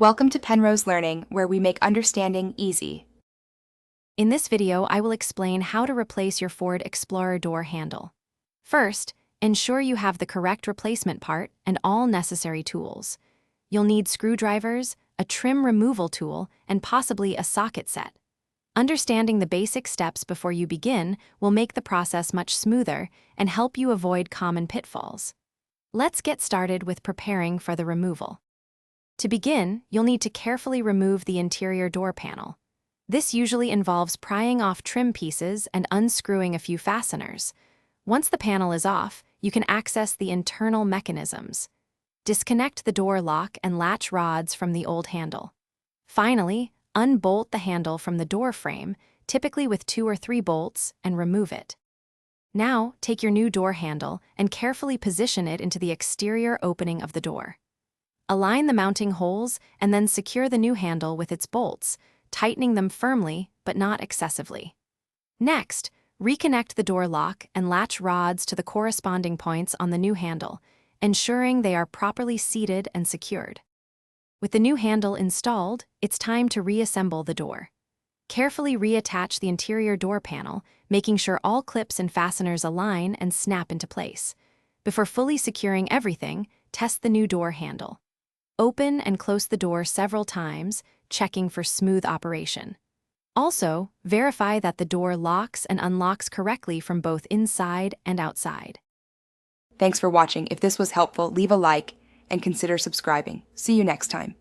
Welcome to Penrose Learning, where we make understanding easy. In this video, I will explain how to replace your Ford Explorer door handle. First, ensure you have the correct replacement part and all necessary tools. You'll need screwdrivers, a trim removal tool, and possibly a socket set. Understanding the basic steps before you begin will make the process much smoother and help you avoid common pitfalls. Let's get started with preparing for the removal. To begin, you'll need to carefully remove the interior door panel. This usually involves prying off trim pieces and unscrewing a few fasteners. Once the panel is off, you can access the internal mechanisms. Disconnect the door lock and latch rods from the old handle. Finally, unbolt the handle from the door frame, typically with 2 or 3 bolts, and remove it. Now, take your new door handle and carefully position it into the exterior opening of the door. Align the mounting holes and then secure the new handle with its bolts, tightening them firmly but not excessively. Next, reconnect the door lock and latch rods to the corresponding points on the new handle, ensuring they are properly seated and secured. With the new handle installed, it's time to reassemble the door. Carefully reattach the interior door panel, making sure all clips and fasteners align and snap into place. Before fully securing everything, test the new door handle. Open and close the door several times, checking for smooth operation. Also, verify that the door locks and unlocks correctly from both inside and outside. Thanks for watching. If this was helpful, leave a like and consider subscribing. See you next time.